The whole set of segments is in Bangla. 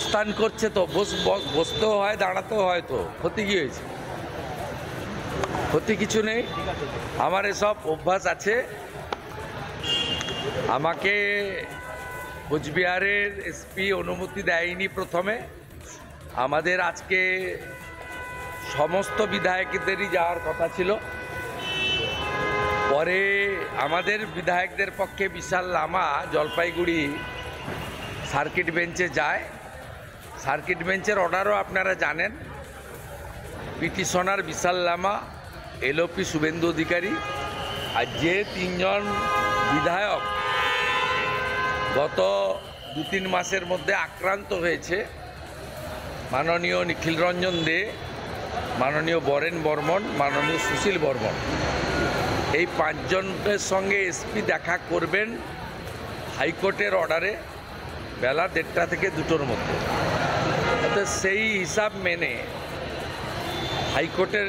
অবস্থান করছে তো বসতেও হয়, দাঁড়াতেও হয়, তো ক্ষতি কি হয়েছে? ক্ষতি কিছু নেই। আমার এসব অভ্যাস আছে। আমাকে কোচবিহারের এসপি অনুমতি দেয়নি প্রথমে। আমাদের আজকে সমস্ত বিধায়কদেরই যাওয়ার কথা ছিল। পরে আমাদের বিধায়কদের পক্ষে বিশাল লামা জলপাইগুড়ি সার্কিট বেঞ্চে যায়। সার্কিট বেঞ্চের অর্ডারও আপনারা জানেন। পিটিশনার বিশাল লামা, এলওপি শুভেন্দু অধিকারী, আর যে তিনজন বিধায়ক গত 2-3 মাসের মধ্যে আক্রান্ত হয়েছে, মাননীয় নিখিল রঞ্জন দে, মাননীয় বরেন বর্মন, মাননীয় সুশীল বর্মন, এই 5 জনের সঙ্গে এসপি দেখা করবেন হাইকোর্টের অর্ডারে বেলা 1:30 থেকে 2টোর মধ্যে। সেই হিসাব মেনে হাইকোর্টের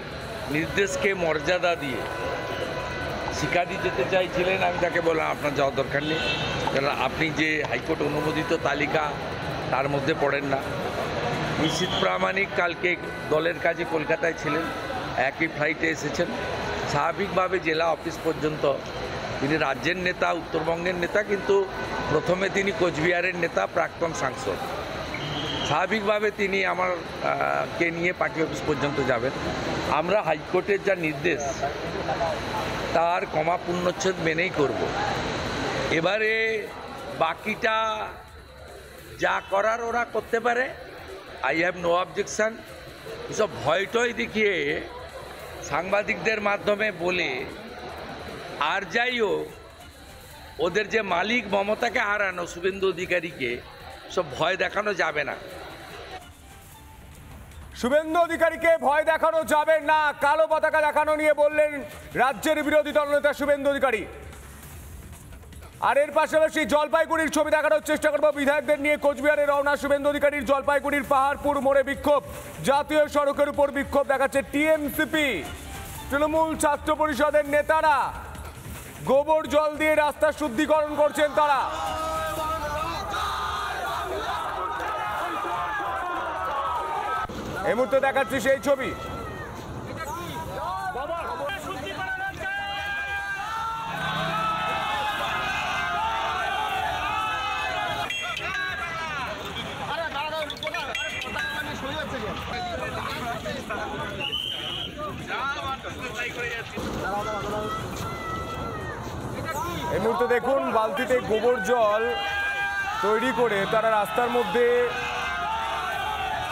নির্দেশকে মর্যাদা দিয়ে শিকারি যেতে চাইছিলেন। আমি তাকে বললাম আপনার যাওয়ার দরকার নেই, কারণ আপনি যে হাইকোর্ট অনুমোদিত তালিকা তার মধ্যে পড়েন না। নিশ্চিত প্রামাণিক কালকে দলের কাজে কলকাতায় ছিলেন, একই ফ্লাইটে এসেছেন। স্বাভাবিকভাবে জেলা অফিস পর্যন্ত তিনি রাজ্যের নেতা, উত্তরবঙ্গের নেতা, কিন্তু প্রথমে তিনি কোচবিহারের নেতা, প্রাক্তন সাংসদ। স্বাভাবিকভাবে তিনি কে নিয়ে পার্টি অফিস পর্যন্ত যাবেন। আমরা হাইকোর্টের যা নির্দেশ তার কমা পূর্ণচ্ছেদ মেনেই করব। এবারে বাকিটা যা করার ওরা করতে পারে, আই হ্যাভ নো অবজেকশান। এসব ভয় টয় দেখিয়ে সাংবাদিকদের মাধ্যমে বলে আর যাই হোক, ওদের যে মালিক মমতাকে হারানো, শুভেন্দু অধিকারীকে, সব ভয় দেখানো যাবে না। শুভেন্দু অধিকারীকে ভয় দেখানো যাবে না, কালো পতাকা দেখানো নিয়ে বললেন রাজ্যের বিরোধী দলনেতা শুভেন্দু অধিকারী। আর এর পাশাপাশি জলপাইগুড়ির ছবি দেখানোর চেষ্টা করবো। বিধায়কদের নিয়ে কোচবিহারে রওনা শুভেন্দু অধিকারীর। জলপাইগুড়ির পাহাড়পুর মোড়ে বিক্ষোভ, জাতীয় সড়কের উপর বিক্ষোভ দেখাচ্ছে টিএমসিপি, তৃণমূল ছাত্র পরিষদের নেতারা। গোবর জল দিয়ে রাস্তা শুদ্ধিকরণ করছেন তারা। এই মুহূর্তে দেখাচ্ছি সেই ছবি। এই মুহূর্তে দেখুন, বালতিতে গোবর জল তৈরি করে তারা রাস্তার মধ্যে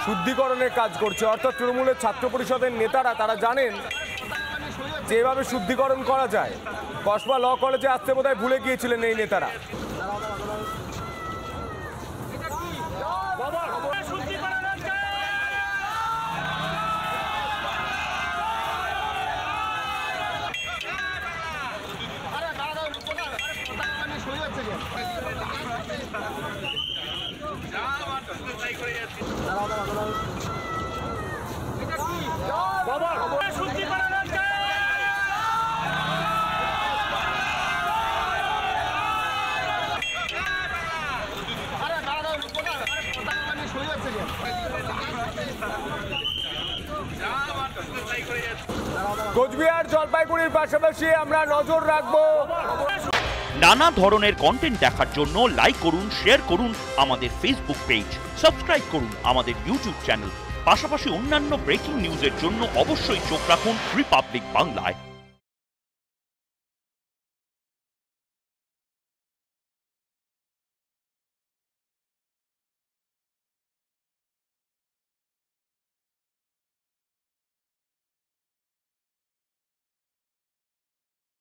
শুদ্ধিকরণের কাজ করছে। অর্থাৎ তৃণমূলের ছাত্র পরিষদের নেতারা তারা জানেন যে এভাবে শুদ্ধিকরণ করা যায়। কসবা ল কলেজে আসতে বোধহয় ভুলে গিয়েছিলেন এই নেতারা। কোচবিহার জলপাইগুড়ির পাশাপাশি আমরা নজর রাখবো। নানা ধরনের কন্টেন্ট দেখার জন্য লাইক করুন, শেয়ার করুন আমাদের ফেসবুক পেজ, সাবস্ক্রাইব করুন আমাদের ইউটিউব চ্যানেল। পাশাপাশি অন্যান্য ব্রেকিং নিউজের জন্য অবশ্যই চোখ রাখুন রিপাবলিক বাংলায়।